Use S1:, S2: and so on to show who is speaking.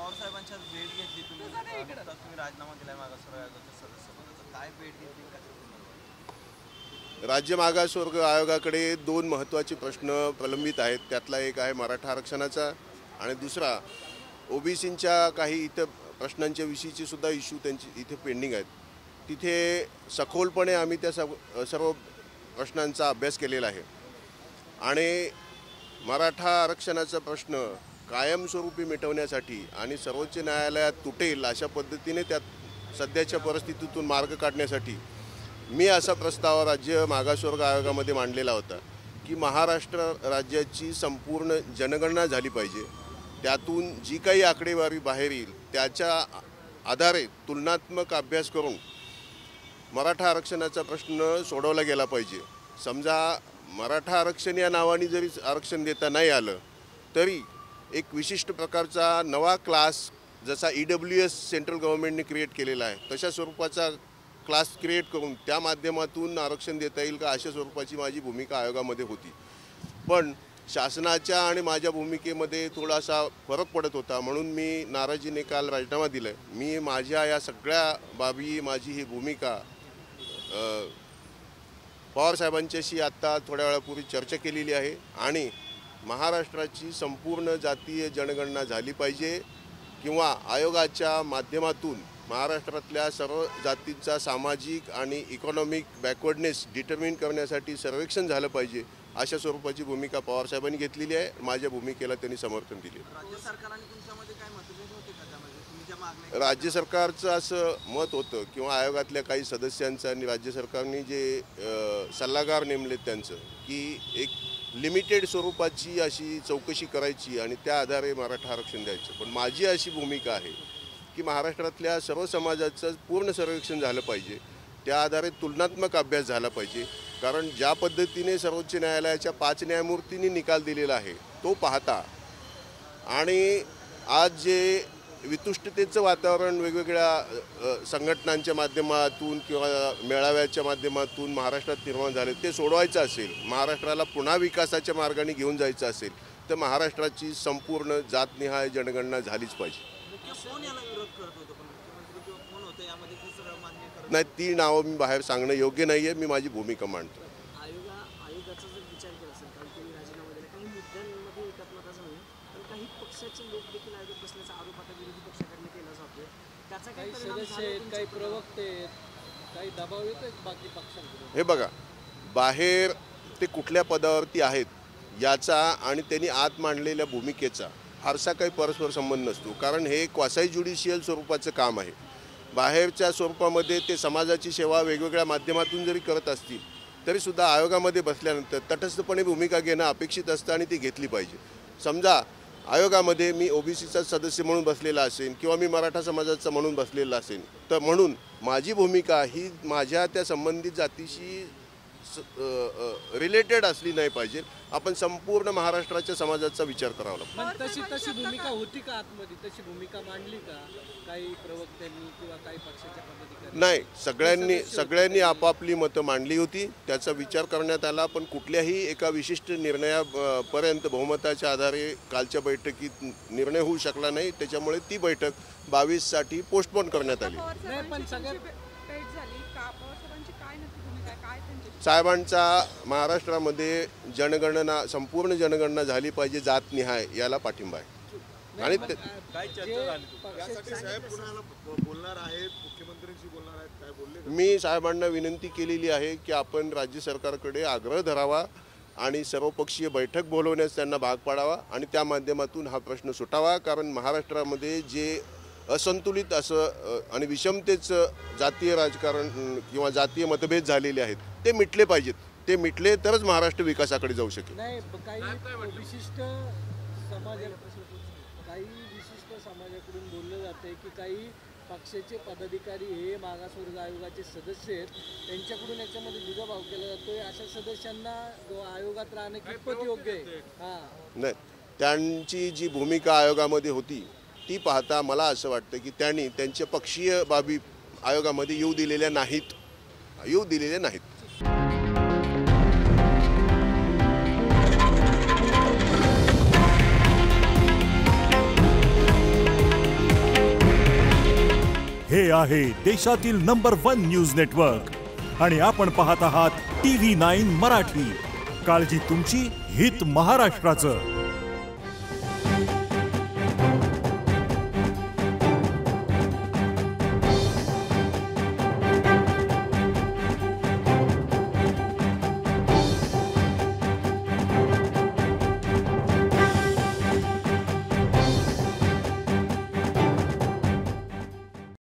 S1: पवार साहेबांच्या भेट घेतली तुम्ही, नुकताच तुम्ही राजीनामा दिलाय मागासवर्ग आयोगाच्या सदस्यपदाचा, काय भेट घेतली कशा?
S2: राज्य मागासवर्ग आयोगाकडे दोन महत्त्वाचे प्रश्न प्रलंबित आहेत. त्यातला एक आहे मराठा आरक्षणाचा आणि दुसरा ओबीसींच्या काही इतर प्रश्नांच्या विषयीचे सुद्धा इश्यू त्यांची इथे पेंडिंग आहेत. तिथे सखोलपणे आम्ही त्या सर्व प्रश्नांचा अभ्यास केलेला आहे आणि मराठा आरक्षणाचा प्रश्न कायमस्वरूपी मिटवण्यासाठी आणि सर्वोच्च न्यायालयात तुटेल अशा पद्धतीने त्यात सध्याच्या परिस्थितीतून मार्ग काढण्यासाठी मी असा प्रस्ताव राज्य मागासवर्ग आयोगामध्ये मांडलेला होता की महाराष्ट्र राज्याची संपूर्ण जनगणना झाली पाहिजे. त्यातून जी काही आकडेवारी बाहेर येईल त्याच्या आधारे तुलनात्मक अभ्यास करून मराठा आरक्षणाचा प्रश्न सोडवला गेला पाहिजे. समजा मराठा आरक्षण या नावाने जरी आरक्षण देता नाही आलं तरी एक विशिष्ट प्रकारचा नवा क्लास जसा EWS सेंट्रल गव्हर्नमेंटने क्रिएट केलेला आहे तशा स्वरूपाचा क्लास क्रिएट करून त्या माध्यमातून आरक्षण देता येईल का अशा स्वरूपाची माझी भूमिका आयोगामध्ये होती. पण शासनाच्या आणि माझ्या भूमिकेमध्ये थोडासा फरक पडत होता म्हणून मी नाराजीने काल राजीनामा दिला आहे. मी माझ्या या सगळ्या बाबी माझी ही भूमिका पवार साहेबांच्याशी आत्ता थोड्या वेळापूर्वी चर्चा केलेली आहे आणि महाराष्ट्राची संपूर्ण जातीय जनगणना झाली पाहिजे किंवा आयोगाच्या माध्यमातून महाराष्ट्रातल्या सर्व जातींचा सामाजिक आणि इकॉनॉमिक बॅकवर्डनेस डिटर्मिन करण्यासाठी सर्वेक्षण झालं पाहिजे अशा स्वरूपाची भूमिका पवार साहेबांनी घेतलेली आहे. माझ्या भूमिकेला त्यांनी समर्थन दिले.
S1: राज्य सरकारने तुमच्यामध्ये काय मतभेद होते का त्यामध्ये? तुम्ही ज्या मागण्या
S2: राज्य सरकारचं असं मत होतं किंवा आयोगातल्या काही सदस्यांचं आणि राज्य सरकारने जे सल्लागार नेमलेत त्यांचं की एक लिमिटेड स्वरूपाची अशी चौकशी करायची आणि त्या आधारे मराठा आरक्षण द्यायचं. पण माझी अशी भूमिका आहे की महाराष्ट्रातल्या सर्व समाजाचं पूर्ण सर्वेक्षण झालं पाहिजे. त्या आधारे तुलनात्मक अभ्यास झाला पाहिजे. कारण ज्या पद्धतीने सर्वोच्च न्यायालयाच्या 5 न्यायमूर्तींनी निकाल दिलेला आहे तो पाहता आणि आज जे वितुष्टतेचं वातावरण वेगवेगळ्या संघटनांच्या माध्यमातून किंवा मेळाव्याच्या माध्यमातून महाराष्ट्रात निर्माण झाले ते सोडवायचं असेल, महाराष्ट्राला पुन्हा विकासाच्या मार्गाने घेऊन जायचं असेल तर महाराष्ट्राची संपूर्ण जातनिहाय जनगणना झालीच पाहिजे.
S1: कोण याला विरोध करत होतं? पण मुख्यमंत्री किंवा कोण होते यामध्ये ते सगळं मान्य करत
S2: नाही, ती नावं मी बाहेर सांगणं योग्य नाही आहे. मी माझी भूमिका मांडतो.
S3: आयोगाचा जर विचार केला असेल कारण तुम्ही राजीनामा दिला काही मुद्द्यांमध्ये एकात्मताचा नाही पण काही पक्षाचे लोक देखील आयोगात बसल्याचा आरोप आता विरोधी पक्षाकडनं केला जातोय. त्याचा काही
S4: सदस्य आहेत, काही प्रवक्ते आहेत, काही दबाव येतो बाकी पक्षांकडून.
S2: हे बघा, बाहेर ते कुठल्या पदावरती आहेत याचा आणि त्यांनी आत मांडलेल्या भूमिकेचा फारसा काही परस्पर संबंध नसतो. कारण हे क्वासाई ज्युडिशियल स्वरूपाचं काम आहे. बाहेरच्या स्वरूपामध्ये ते समाजाची सेवा वेगवेगळ्या माध्यमातून जरी करत असतील तरीसुद्धा आयोगामध्ये बसल्यानंतर तटस्थपणे भूमिका घेणं अपेक्षित असतं आणि ती घेतली पाहिजे. समजा आयोगामध्ये मी ओबीसीचा सदस्य म्हणून बसलेला असेल किंवा मी मराठा समाजाचा म्हणून बसलेला असेल तर म्हणून माझी भूमिका ही माझ्या त्या संबंधित जातीशी रिलेटेड असली नाही पाहिजे. आपण संपूर्ण महाराष्ट्राच्या समाजाचा विचार करावा लागतो.
S4: तशी भूमिका होती का आतमध्ये? तशी भूमिका मांडली का काही प्रवक्त्यांनी किंवा काही पक्षाच्या पदाधिकारी?
S2: नाही, सगळ्यांनी आपापली मतं मांडली होती. त्याचा विचार करण्यात आला. पण कुठल्याही एका विशिष्ट निर्णयापर्यंत बहुमताच्या आधारे कालच्या बैठकीत निर्णय होऊ शकला नाही. त्याच्यामुळे ती बैठक 22साठी पोस्टपोन करण्यात आली. साहेबांचा महाराष्ट्रामध्ये संपूर्ण जनगणना झाली पाहिजे जातनिहाय याला पाठिंबा आहे. आणि
S1: काय चर्चा झाली? यासाठी साहेब पुन्हा बोलणार आहेत, मुख्यमंत्र्यांशी बोलणार आहेत, काय बोलले?
S2: मी साहेबांना विनंती केलेली आहे की आपण राज्य सरकारकडे आग्रह धरावा आणि सर्वपक्षीय बैठक बोलवण्यास त्यांना भाग पाडावा आणि त्या माध्यमातून हा प्रश्न सुटावा. कारण महाराष्ट्रामध्ये जे असंतुलित असं आणि विषमतेचं जातीय राजकारण किंवा जातीय मतभेद झालेले आहेत ते मिटले पाहिजेत. ते मिटले तरच महाराष्ट्र विकासाकडे जाऊ शकेल.
S4: नाही, काही विशिष्ट समाजाकडून बोललं जाते की काही पक्षाचे पदाधिकारी हे मागासवर्ग आयोगाचे सदस्य आहेत त्यांच्याकडून याच्यामध्ये दुजाभाव केला जातोय. अशा सदस्यांना आयोगात राहणं कितपत योग्य आहे?
S2: नाही, त्यांची जी भूमिका आयोगामध्ये होती ती पाहता मला असं वाटतं की त्यांनी त्यांच्या पक्षीय बाबी आयोगामध्ये येऊ दिलेल्या नाहीत.
S5: हे आहे देशातील नंबर 1 न्यूज नेटवर्क आणि आपण पाहत आहात TV9 मराठी. काळजी तुमची, हित महाराष्ट्राचं.